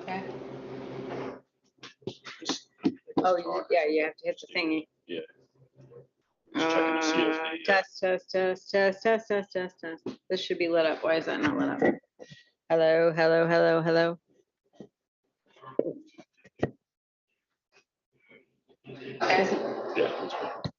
Okay. Just Oh, talk. yeah, you have to hit the thingy. Yeah. Just checking to see if the, Test. This should be lit up. Why is that not lit up? Hello. Okay. yeah, that's good.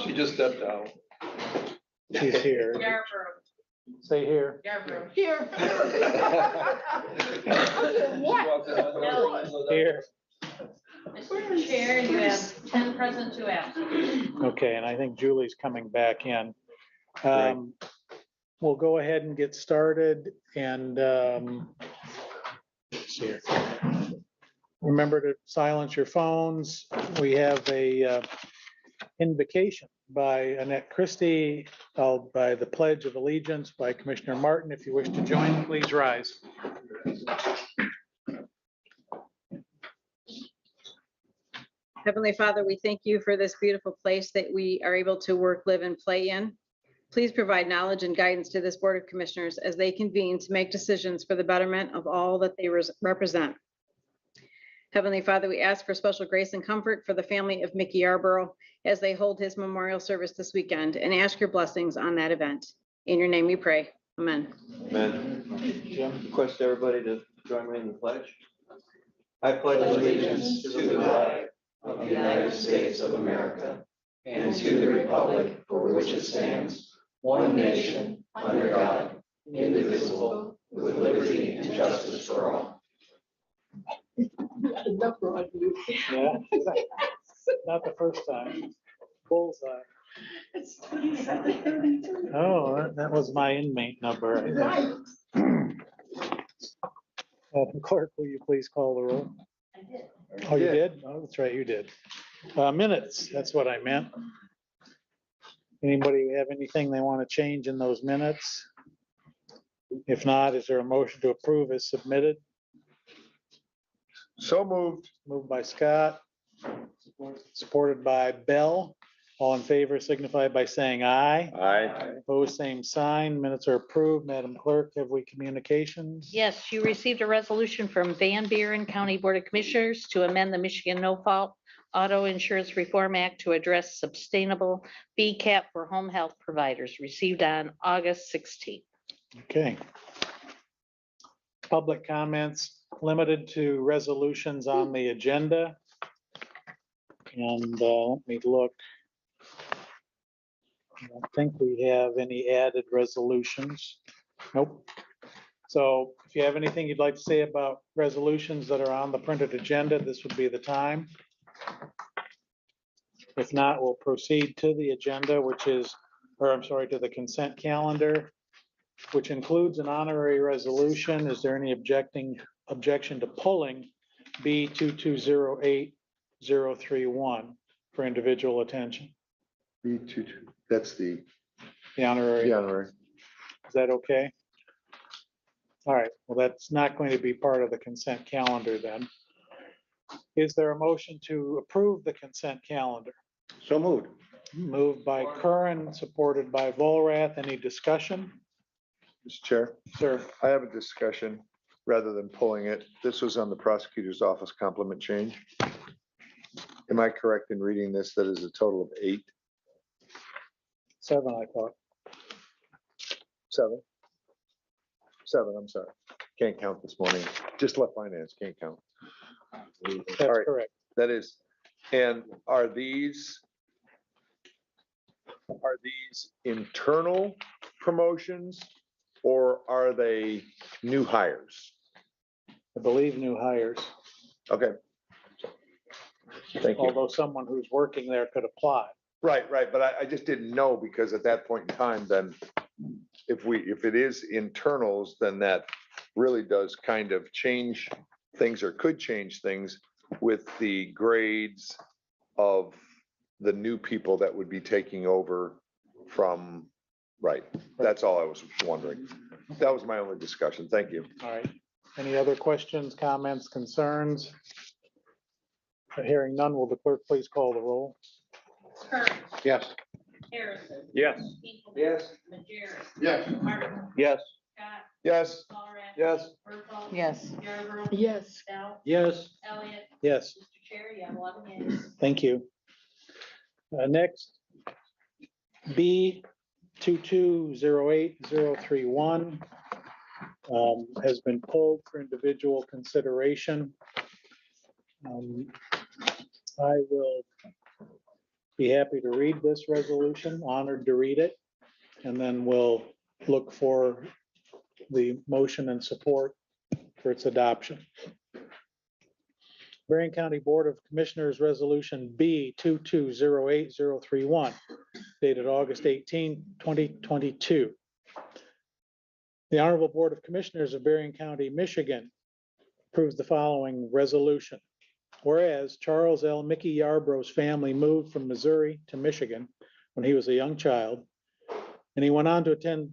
She just stepped out. She's here. Say here. Here. Here. Mr. Chair, you have 10 present, 2 absent. Okay, and I think Julie's coming back in. We'll go ahead and get started and let's see here. Remember to silence your phones. We have a invocation by Annette Christie, followed by the Pledge of Allegiance by Commissioner Martin. If you wish to join, please rise. Heavenly Father, we thank you for this beautiful place that we are able to work, live, and play in. Please provide knowledge and guidance to this Board of Commissioners as they convene to make decisions for the betterment of all that they represent. Heavenly Father, we ask for special grace and comfort for the family of Mickey Yarborough as they hold his memorial service this weekend, and ask your blessings on that event. In your name we pray. Amen. Amen. Jim, request everybody to join me in the pledge. I pledge allegiance to the flag of the United States of America and to the republic for which it stands, one nation, under God, indivisible, with liberty and justice for all. Yeah, not the first time. Bullseye. Oh, that was my inmate number. I think. Clerk, will you please call the roll? Oh, you did? Oh, that's right, you did. Minutes, that's what I meant. Anybody have anything they want to change in those minutes? If not, is there a motion to approve as submitted? So moved. Moved by Scott, supported by Bell. All in favor signify by saying aye. Aye. Opposed, same sign. Minutes are approved. Madam Clerk, have we communications? Yes, you received a resolution from Van Buren County Board of Commissioners to amend the Michigan No-Fault Auto Insurance Reform Act to address sustainable fee cap for home health providers, received on August 16th. Okay. Public comments limited to resolutions on the agenda. And let me look. I don't think we have any added resolutions. Nope. So if you have anything you'd like to say about resolutions that are on the printed agenda, this would be the time. If not, we'll proceed to the agenda, which is, or I'm sorry, to the consent calendar, which includes an honorary resolution. Is there any objection to pulling B 2208031 for individual attention? B22, that's the The honorary. Is that okay? All right, well, that's not going to be part of the consent calendar then. Is there a motion to approve the consent calendar? So moved. Moved by Curran, supported by Volrath. Any discussion? Mr. Chair, Sir, I have a discussion rather than pulling it. This was on the prosecutor's office complement change. Am I correct in reading this? That is a total of 8? 7, I thought. 7? 7, I'm sorry. Can't count this morning. Just left finance, can't count. That's All right. correct. That is, and are these internal promotions or are they new hires? I believe new hires, Okay. Thank you. although someone who's working there could apply. Right, but I just didn't know because at that point in time, then if it is internals, then that really does kind of change things or could change things with the grades of the new people that would be taking over from, right. That's all I was wondering. That was my only discussion. Thank you. All right. Any other questions, comments, concerns? Hearing none, will the clerk please call the roll? Kern, Yes. Harrison. Yes. Hinkle, Yes. Majera, Yes. Martin, Yes. Scott, Yes. Allred. Yes. Berthold. Yes. Yarborough. Yes. Bell. Yes. Elliott. Yes. Mr. Chair, you have 11 yeas. Thank you. Next, B 2208031 has been pulled for individual consideration. I will be happy to read this resolution, honored to read it, and then we'll look for the motion and support for its adoption. Berrien County Board of Commissioners Resolution B 2208031, dated August 18, 2022. The Honorable Board of Commissioners of Berrien County, Michigan approves the following resolution. Whereas Charles L. Mickey Yarbrough's family moved from Missouri to Michigan when he was a young child, and he went on to attend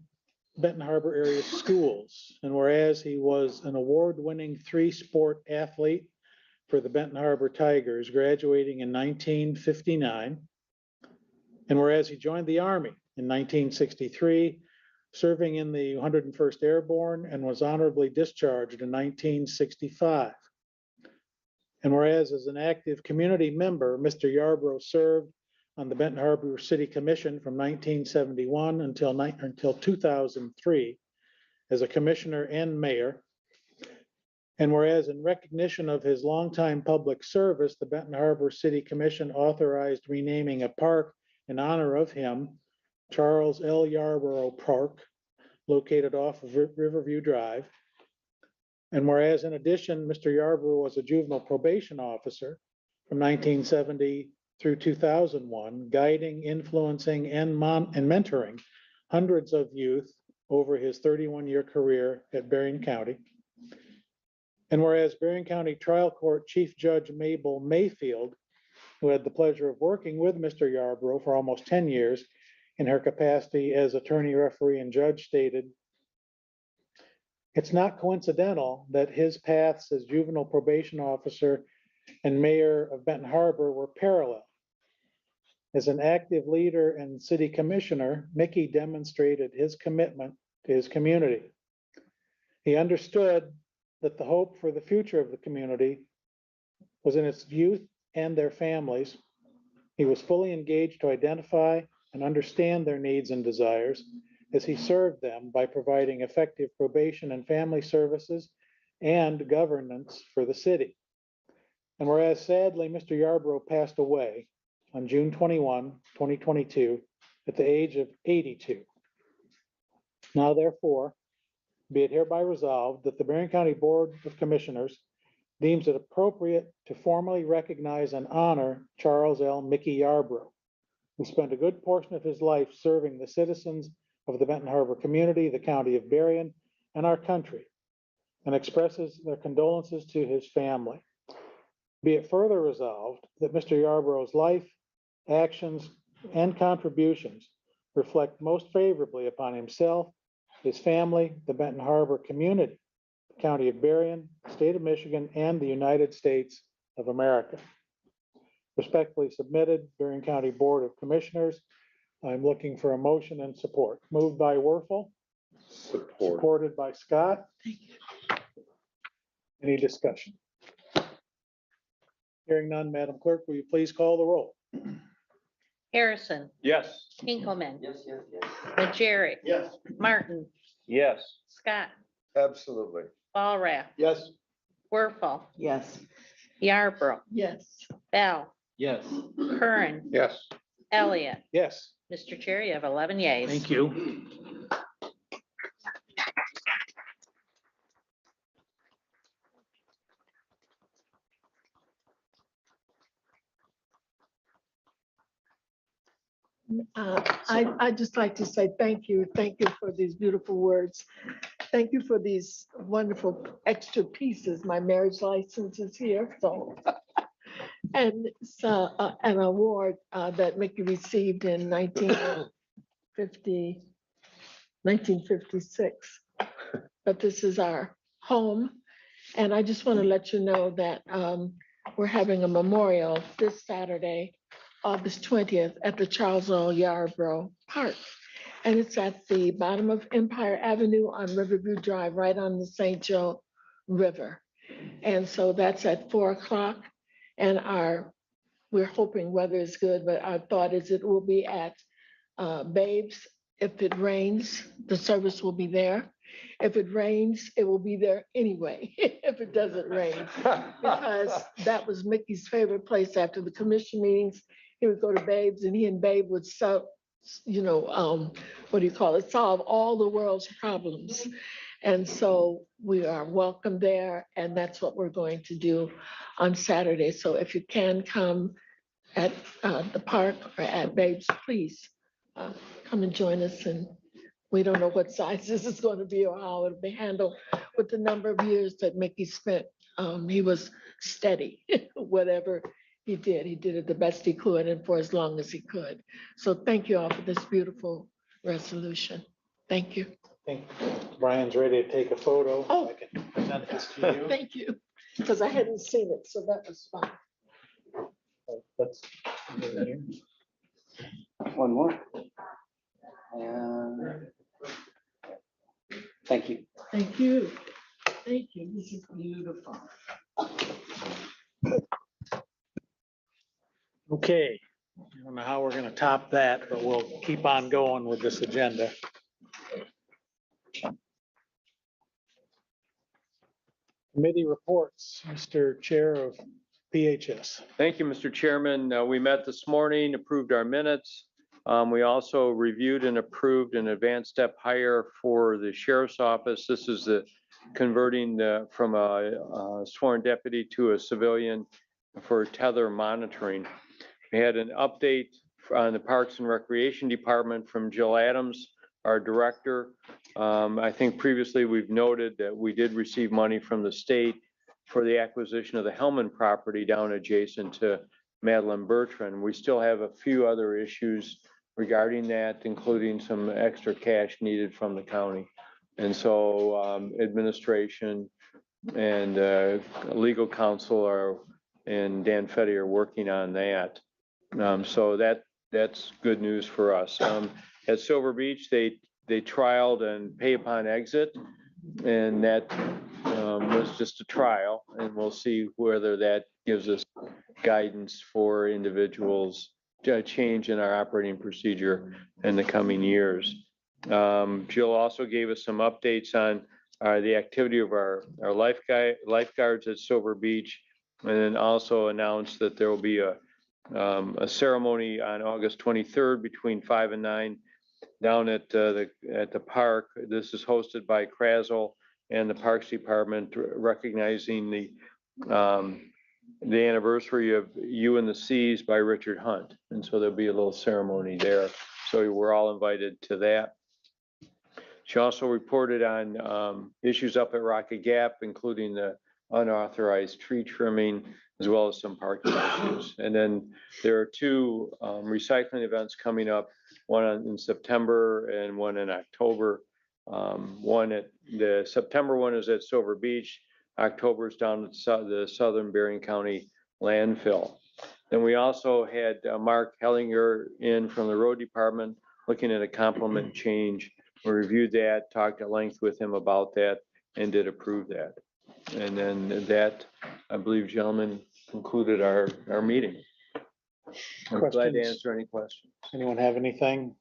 Benton Harbor area schools. And whereas he was an award-winning three-sport athlete for the Benton Harbor Tigers, graduating in 1959. And whereas he joined the Army in 1963, serving in the 101st Airborne, and was honorably discharged in 1965. And whereas as an active community member, Mr. Yarbrough served on the Benton Harbor City Commission from 1971 until 2003 as a commissioner and mayor. And whereas in recognition of his longtime public service, the Benton Harbor City Commission authorized renaming a park in honor of him, Charles L. Yarbrough Park, located off of Riverview Drive. And whereas in addition, Mr. Yarbrough was a juvenile probation officer from 1970 through 2001, guiding, influencing, and mentoring hundreds of youth over his 31-year career at Berrien County. And whereas Berrien County Trial Court Chief Judge Mabel Mayfield, who had the pleasure of working with Mr. Yarbrough for almost 10 years in her capacity as attorney, referee, and judge, stated, "It's not coincidental that his paths as juvenile probation officer and mayor of Benton Harbor were parallel. As an active leader and city commissioner, Mickey demonstrated his commitment to his community. He understood that the hope for the future of the community was in its youth and their families. He was fully engaged to identify and understand their needs and desires as he served them by providing effective probation and family services and governance for the city. And whereas sadly, Mr. Yarbrough passed away on June 21, 2022, at the age of 82. Now therefore, be it hereby resolved that the Berrien County Board of Commissioners deems it appropriate to formally recognize and honor Charles L. Mickey Yarbrough, who spent a good portion of his life serving the citizens of the Benton Harbor community, the county of Berrien, and our country, and expresses their condolences to his family. Be it further resolved that Mr. Yarbrough's life, actions, and contributions reflect most favorably upon himself, his family, the Benton Harbor community, the county of Berrien, state of Michigan, and the United States of America. Respectfully submitted, Berrien County Board of Commissioners. I'm looking for a motion and support. Moved by Werfel, Support. supported by Scott. Any discussion? Hearing none, Madam Clerk, will you please call the roll? Harrison, Yes. Hinkleman, Yes, yes, yes. Najarick, Yes. Martin, Yes. Scott, Absolutely. Ballrath, Yes. Werfel, Yes. Yarbrough, Yes. Bell, Yes. Curran, Yes. Elliott. Yes. Mr. Chair, you have 11 yeas. Thank you. I'd just like to say thank you. Thank you for these beautiful words. Thank you for these wonderful extra pieces. My marriage license is here, so. And it's an award that Mickey received in 1956. But this is our home. And I just want to let you know that we're having a memorial this Saturday, August 20th, at the Charles L. Yarbrough Park. And it's at the bottom of Empire Avenue on Riverview Drive, right on the St. Joe River. And so that's at 4 o'clock. And we're hoping weather is good, but our thought is it will be at Babes. If it rains, the service will be there. If it rains, it will be there anyway, if it doesn't rain. Because that was Mickey's favorite place after the commission meetings. He would go to Babe's and he and Babe would solve all the world's problems. And so we are welcome there, and that's what we're going to do on Saturday. So if you can come at the park or at Babe's, please come and join us. And we don't know what size this is going to be or how it'll be handled with the number of years that Mickey spent. He was steady, whatever he did it the best he could and for as long as he could. So thank you all for this beautiful resolution. Thank you. I think Brian's ready to take a photo. Oh. I can present this to you. Thank you, because I hadn't seen it, so that was fun. Let's- One more. And thank you. Thank you. Thank you. This is beautiful. Okay, I don't know how we're gonna top that, but we'll keep on going with this agenda. Committee reports, Mr. Chair of PHS. Thank you, Mr. Chairman. We met this morning, approved our minutes. We also reviewed and approved an advanced step hire for the sheriff's office. This is the converting from a sworn deputy to a civilian for tether monitoring. We had an update on the Parks and Recreation Department from Jill Adams, our director. I think previously we've noted that we did receive money from the state for the acquisition of the Hellman property down adjacent to Madeline Bertrand. We still have a few other issues regarding that, including some extra cash needed from the county. And so administration and legal counsel and Dan Fetty are working on that. So that's good news for us. At Silver Beach, they trialed and pay upon exit, and that was just a trial, and we'll see whether that gives us guidance for individuals to change in our operating procedure in the coming years. Jill also gave us some updates on the activity of our lifeguards at Silver Beach, and then also announced that there will be a ceremony on August 23rd between 5 and 9 down at the park. This is hosted by Krazel and the Parks Department, recognizing the anniversary of You and the Seas by Richard Hunt. And so there'll be a little ceremony there. So we're all invited to that. She also reported on issues up at Rocky Gap, including the unauthorized tree trimming, as well as some parking issues. And then there are two recycling events coming up, one in September and one in October. The September one is at Silver Beach. October is down at the Southern Bering County landfill. Then we also had Mark Hellinger in from the road department looking at a complement change. We reviewed that, talked at length with him about that, and did approve that. And then that, I believe, gentlemen, concluded our meeting. I'm glad to Questions? answer any questions. Anyone have anything?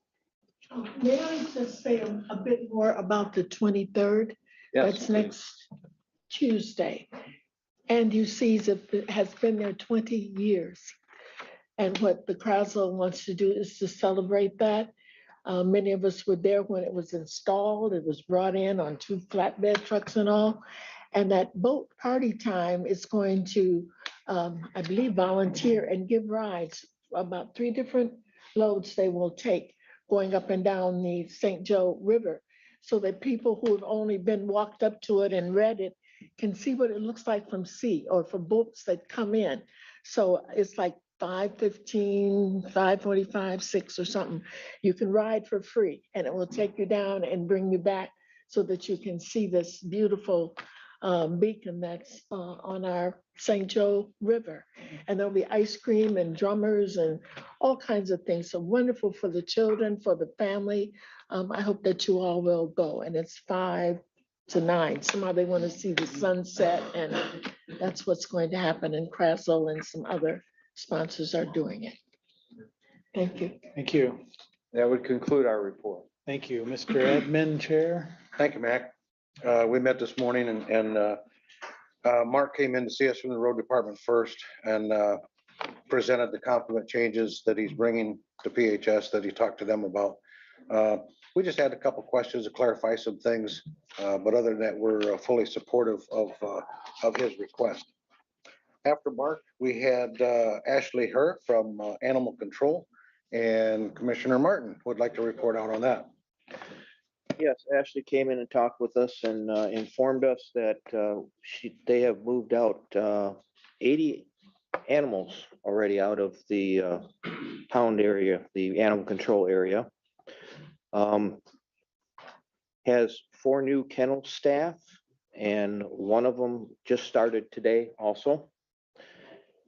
May I just say a bit more about the 23rd? That's next Tuesday. And you see, it has been there 20 years. And what the Krazel wants to do is to celebrate that. Many of us were there when it was installed. It was brought in on 2 flatbed trucks and all. And that boat party time is going to, I believe, volunteer and give rides. About 3 different loads they will take going up and down the St. Joe River, so that people who have only been walked up to it and read it can see what it looks like from sea, or for boats that come in. So it's like 5:15, 5:45, 6 or something. You can ride for free, and it will take you down and bring you back so that you can see this beautiful beacon that's on our St. Joe River. And there'll be ice cream and drummers and all kinds of things. So wonderful for the children, for the family. I hope that you all will go. And it's 5 to 9. Somehow they want to see the sunset, and that's what's going to happen. And Krazel and some other sponsors are doing it. Thank you. Thank you. That would conclude our report. Thank you. Mr. Admin Chair. Thank you, Mac. We met this morning and Mark came in to see us from the road department first and presented the complement changes that he's bringing to PHS that he talked to them about. We just had a couple questions to clarify some things, but other than that, we're fully supportive of his request. After Mark, we had Ashley Herr from Animal Control, and Commissioner Martin would like to report out on that. Yes, Ashley came in and talked with us and informed us that they have moved out 80 animals already out of the pound area, the animal control area. Has 4 new kennel staff, and one of them just started today also.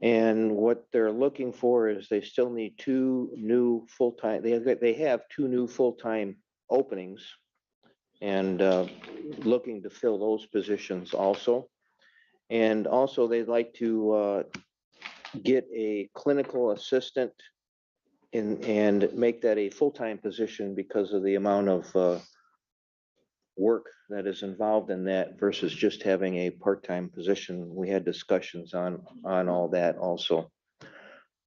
And what they're looking for is they still need 2 new full-time, they have 2 new full-time openings and looking to fill those positions also. And also they'd like to get a clinical assistant and make that a full-time position because of the amount of work that is involved in that versus just having a part-time position. We had discussions on all that also.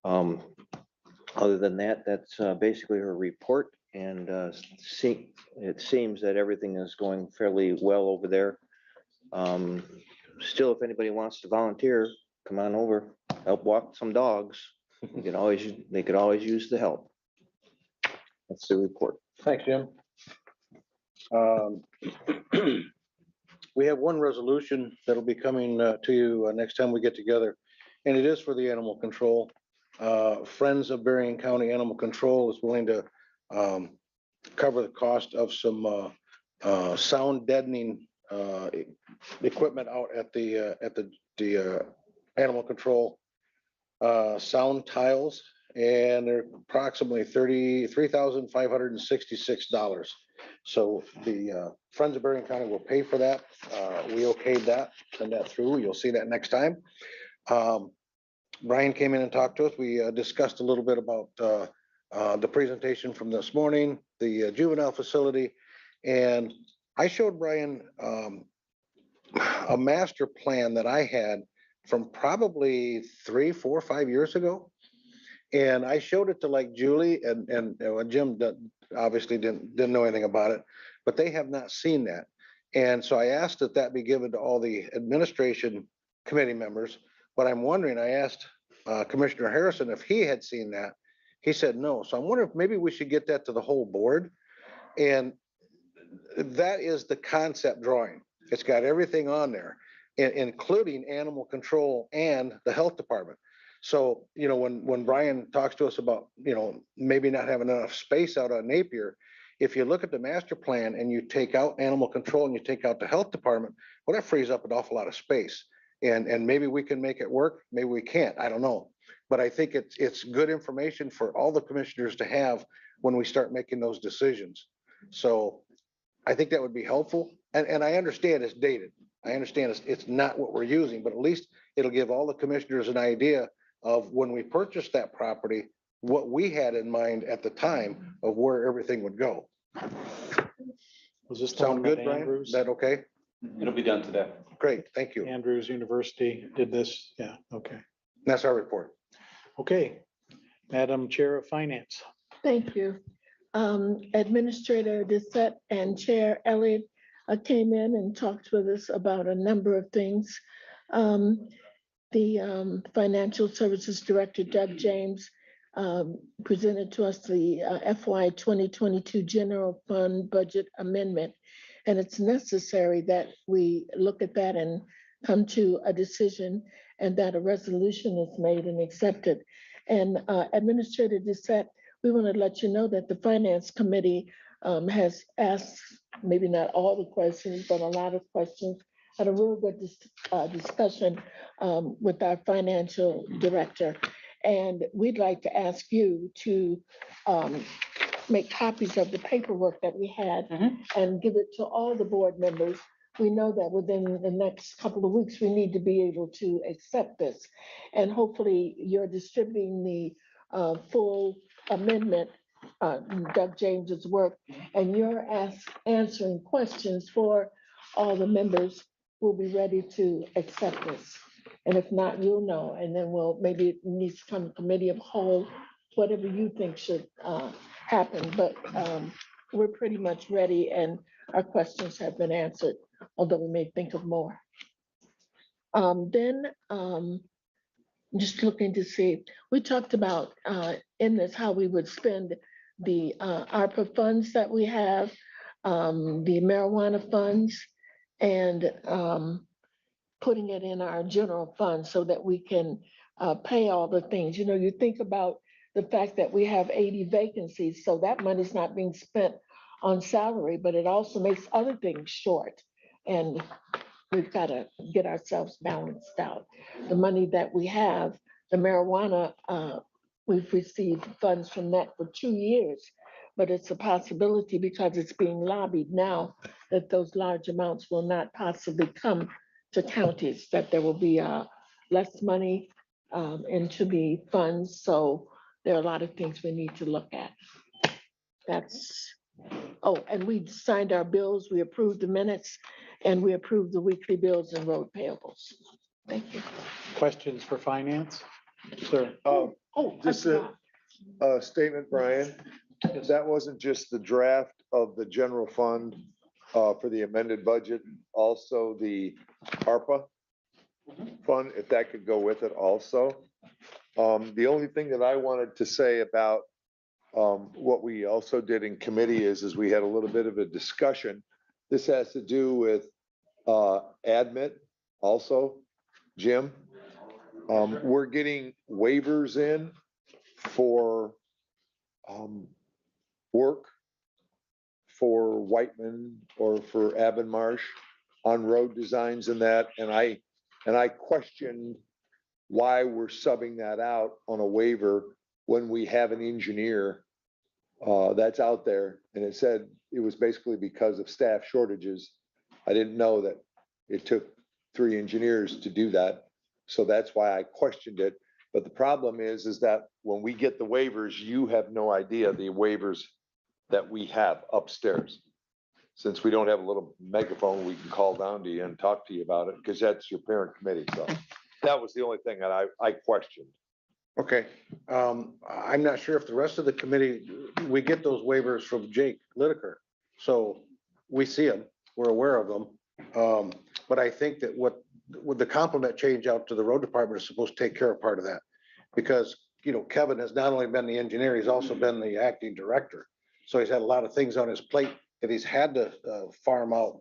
Other than that, that's basically her report, and it seems that everything is going fairly well over there. Still, if anybody wants to volunteer, come on over, help walk some dogs. They could always use the help. That's the report. Thanks, Jim. We have one resolution that'll be coming to you next time we get together, and it is for the animal control. Friends of Berrien County Animal Control is willing to cover the cost of some sound deadening equipment out at the animal control sound tiles, and they're approximately $33,566. So the Friends of Berrien County will pay for that. We okayed that, send that through. You'll see that next time. Brian came in and talked to us. We discussed a little bit about the presentation from this morning, the juvenile facility, and I showed Brian a master plan that I had from probably 3, 4, 5 years ago. And I showed it to like Julie and Jim obviously didn't know anything about it, but they have not seen that. And so I asked that that be given to all the administration committee members. But I'm wondering, I asked Commissioner Harrison if he had seen that. He said no. So I'm wondering if maybe we should get that to the whole board. And that is the concept drawing. It's got everything on there, including animal control and the health department. So, you know, when Brian talks to us about, you know, maybe not having enough space out on Napier, if you look at the master plan and you take out animal control and you take out the health department, well, that frees up an awful lot of space. And maybe we can make it work, maybe we can't, I don't know. But I think it's good information for all the commissioners to have when we start making those decisions. So I think that would be helpful. And I understand it's dated. I understand it's not what we're using, but at least it'll give all the commissioners an idea of when we purchased that property, what we had in mind at the time of where everything would go. Was this Sound good, Brian? Andrews? Is that okay? It'll be done today. Great, thank you. Andrews University did this. Yeah, okay. That's our report. Okay. Madam Chair of Finance. Thank you. Administrator Dissett and Chair Elliott came in and talked with us about a number of things. The Financial Services Director, Doug James, presented to us the FY 2022 General Fund Budget Amendment. And it's necessary that we look at that and come to a decision and that a resolution is made and accepted. And Administrator Dissett, we want to let you know that the Finance Committee has asked, maybe not all the questions, but a lot of questions, had a real good discussion with our financial director. And we'd like to ask you to make copies of the paperwork that we had and give it to all the board members. We know that within the next couple of weeks, we need to be able to accept this. And hopefully you're distributing the full amendment, Doug James's work, and you're answering questions for all the members will be ready to accept this. And if not, you'll know, and then maybe it needs to come to committee of whole, whatever you think should happen. But we're pretty much ready and our questions have been answered, although we may think of more. Then just looking to see, we talked about in this how we would spend the ARPA funds that we have, the marijuana funds, and putting it in our general fund so that we can pay all the things. You know, you think about the fact that we have 80 vacancies, so that money's not being spent on salary, but it also makes other things short. And we've got to get ourselves balanced out. The money that we have, the marijuana, we've received funds from that for 2 years, but it's a possibility because it's being lobbied now that those large amounts will not possibly come to counties, that there will be less money into the funds. So there are a lot of things we need to look at. And we signed our bills, we approved the minutes, and we approved the weekly bills and road payables. Thank you. Questions for finance? Sir, Oh, I Just a forgot. statement, Brian. That wasn't just the draft of the general fund for the amended budget, also the ARPA fund, if that could go with it also. The only thing that I wanted to say about what we also did in committee is we had a little bit of a discussion. This has to do with admit also, Jim. We're getting waivers in for work for Whiteman or for Avonmarsh on road designs and that. And I questioned why we're subbing that out on a waiver when we have an engineer that's out there. And it said it was basically because of staff shortages. I didn't know that it took 3 engineers to do that. So that's why I questioned it. But the problem is that when we get the waivers, you have no idea the waivers that we have upstairs. Since we don't have a little megaphone, we can call down to you and talk to you about it because that's your parent committee. So that was the only thing that I questioned. Okay, I'm not sure if the rest of the committee, we get those waivers from Jake Lideker. So we see them, we're aware of them. But I think that what the compliment change out to the road department is supposed to take care of part of that. Because, you know, Kevin has not only been the engineer, he's also been the acting director. So he's had a lot of things on his plate that he's had to farm out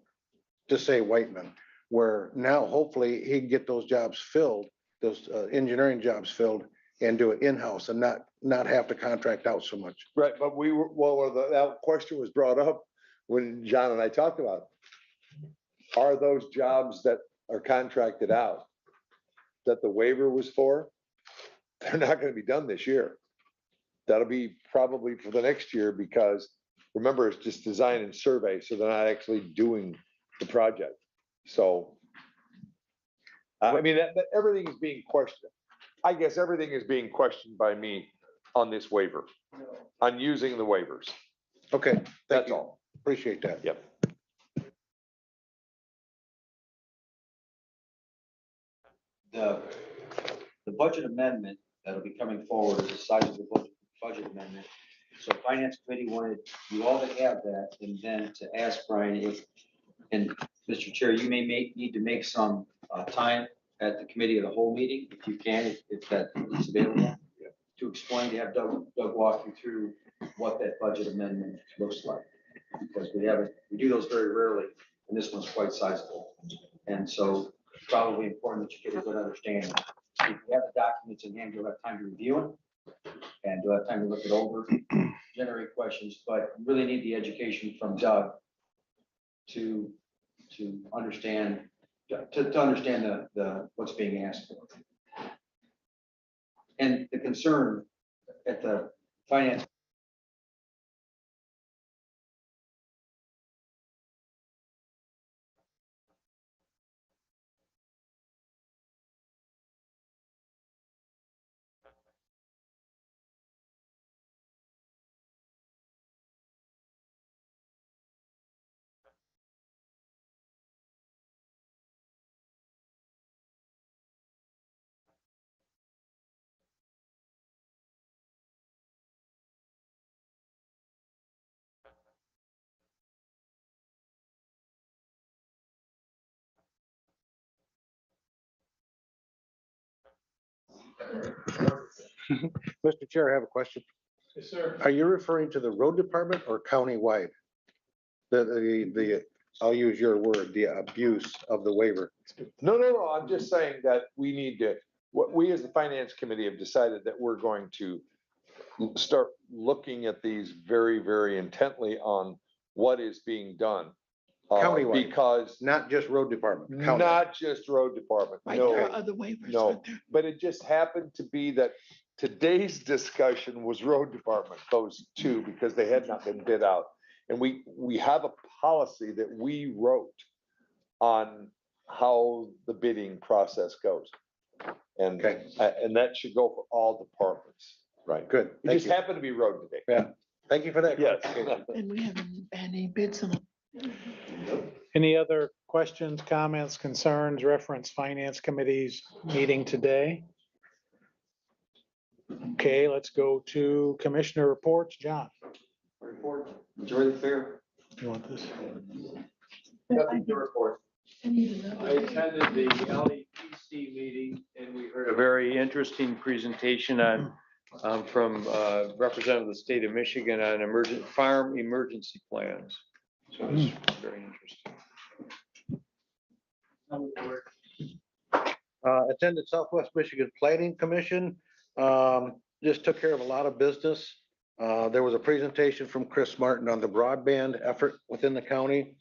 to say Whiteman, where now hopefully he can get those jobs filled, those engineering jobs filled, and do it in-house and not have to contract out so much. Right, but that question was brought up when John and I talked about it. Are those jobs that are contracted out that the waiver was for? They're not gonna be done this year. That'll be probably for the next year because remember, it's just design and survey, so they're not actually doing the project. So I mean, that everything is being questioned. I guess everything is being questioned by me on this waiver, on using the waivers. Okay, thank That's you. all. Appreciate that. Yep. The budget amendment that'll be coming forward is the size of the budget amendment. So finance committee wanted you all to have that and then to ask Brian if, and Mr. Chair, you may need to make some time at the committee of the whole meeting, if you can, if that is available, to explain, to have Doug walk you through what that budget amendment looks like. Because we do those very rarely, and this one's quite sizable. And so it's probably important that you get a good understanding. If you have the documents in hand, you'll have time to review them, and you'll have time to look it over, generate questions, but you really need the education from Doug to understand, to understand what's being asked for. And the concern at the finance Mr. Chair, I have a question. Yes, sir. Are you referring to the road department or countywide? I'll use your word, the abuse of the waiver. No, I'm just saying that we need to, what we as the finance committee have decided that we're going to start looking at these very, very intently on what is being done. Countywide. Because Not just road department. countywide. not just road department, Right, there are no, other waivers. no. aren't there? But it just happened to be that today's discussion was road department, those two, because they had not been bid out. And we have a policy that we wrote on how the bidding process goes. And, Okay. and that should go for all departments, right? Good. It Thank just you. happened to be road today. Yeah. Thank you for that. Yes. clarification. And we haven't had any bids on. Any other questions, comments, concerns, reference finance committee's meeting today? Okay, let's go to commissioner reports. John, Report, enjoy the fair. you want this? Nothing to report. I attended the LEPC meeting and we heard a very interesting presentation on, from representative of the state of Michigan on farm emergency plans. So it's very interesting. Attended Southwest Michigan Planning Commission. Just took care of a lot of business. There was a presentation from Chris Martin on the broadband effort within the county.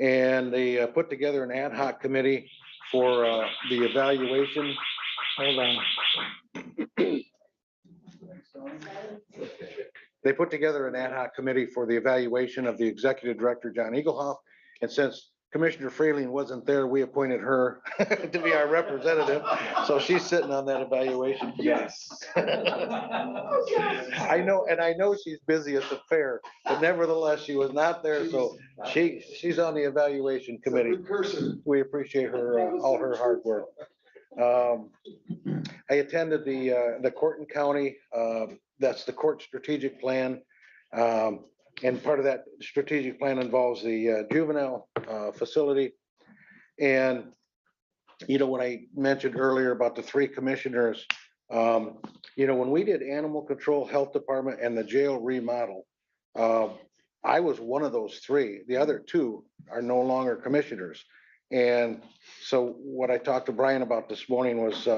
And they put together an ad hoc committee for the evaluation. Hold on. They put together an ad hoc committee for the evaluation of the executive director, John Eaglehoff. And since Commissioner Freeling wasn't there, we appointed her to be our representative. So she's sitting on that evaluation committee. I know, and I know she's busy at the fair, but nevertheless, she was not there. So she's on the evaluation committee. We appreciate her, all her hard work. I attended the Corton County, that's the court strategic plan. And part of that strategic plan involves the juvenile facility. And, you know, what I mentioned earlier about the three commissioners, you know, when we did animal control, health department, and the jail remodel, I was one of those three. The other two are no longer commissioners. And so what I talked to Brian about this morning was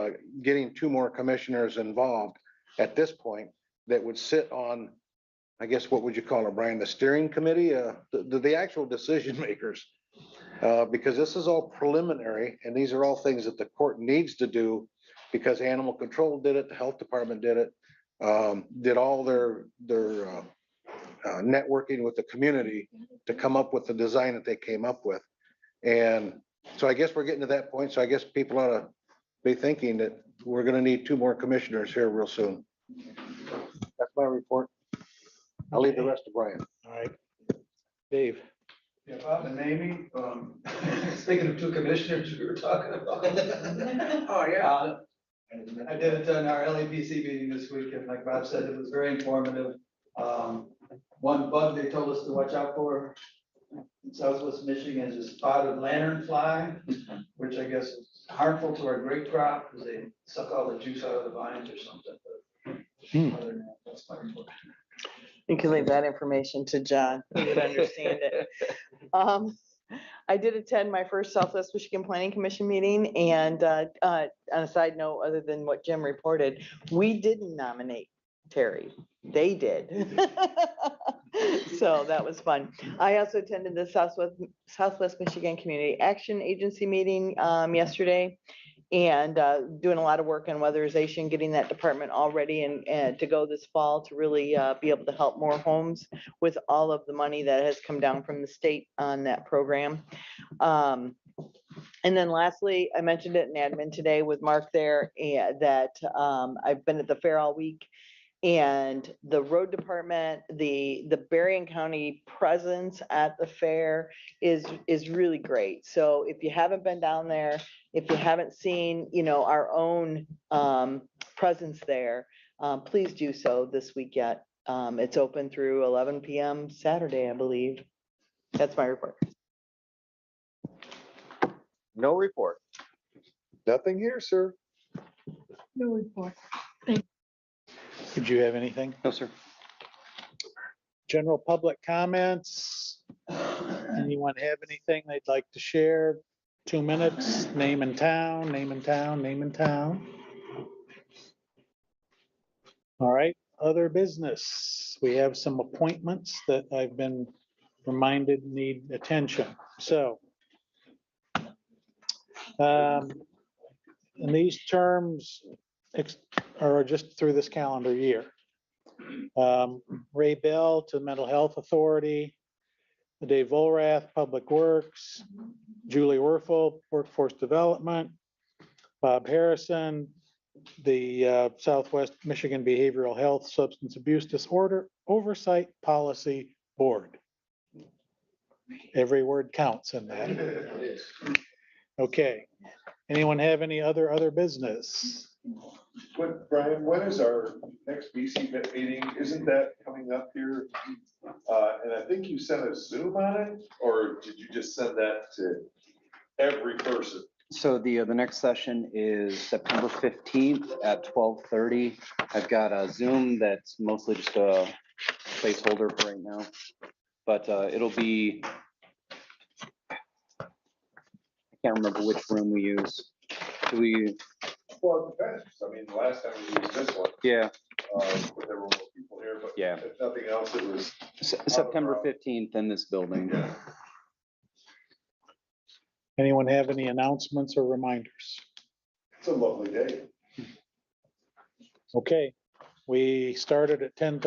getting two more commissioners involved at this point that would sit on, I guess, what would you call it, Brian, the steering committee, the actual decision makers? Because this is all preliminary and these are all things that the court needs to do because animal control did it, the health department did it, did all their networking with the community to come up with the design that they came up with. And so I guess we're getting to that point. So I guess people ought to be thinking that we're going to need two more commissioners here real soon. That's my report. I'll leave the rest to Brian. All right. Dave. Yeah, Bob and Amy, speaking of two commissioners we were talking about. Oh, yeah. I did attend our LEPC meeting this week, and like Bob said, it was very informative. One bug they told us to watch out for in Southwest Michigan is a spotted lanternfly, which I guess is harmful to our grape crop because they suck all the juice out of the vines or something. But other than that, that's my report. You can leave that information to John, he would understand it. I did attend my first Southwest Michigan Planning Commission meeting, and on a side note, other than what Jim reported, we didn't nominate Terry, they did. So that was fun. I also attended the Southwest Michigan Community Action Agency meeting yesterday. And doing a lot of work on weatherization, getting that department all ready and to go this fall to really be able to help more homes with all of the money that has come down from the state on that program. And then lastly, I mentioned it in admin today with Mark there, and that I've been at the fair all week. And the road department, the Berrien County presence at the fair is really great. So if you haven't been down there, if you haven't seen, you know, our own presence there, please do so this week yet. It's open through 11 p.m. Saturday, I believe. That's my report. No report. Nothing here, sir. No report. Did you have anything? No, sir. General public comments? Anyone have anything they'd like to share? 2 minutes, name and town, name and town, name and town. All right, other business. We have some appointments that I've been reminded need attention. So and these terms are just through this calendar year. Ray Bell to Mental Health Authority, Dave Volrath, Public Works, Julie Werfel, Workforce Development, Bob Harrison, the Southwest Michigan Behavioral Health Substance Abuse Disorder Oversight Policy Board. Every word counts in that. Okay. Anyone have any other business? What, Brian, when is our next BC meeting? Isn't that coming up here? And I think you sent a Zoom on it, or did you just send that to every person? So the next session is September 15th at 12:30. I've got a Zoom that's mostly just a placeholder for right now. But it'll be, I can't remember which room we use. Do we? Well, it depends. I mean, the last time we used this one, Yeah, but there were more people here, but Yeah. if nothing else, it was. September 15th in this building. Yeah. Anyone have any announcements or reminders? It's a lovely day. Okay, we started at 10:30.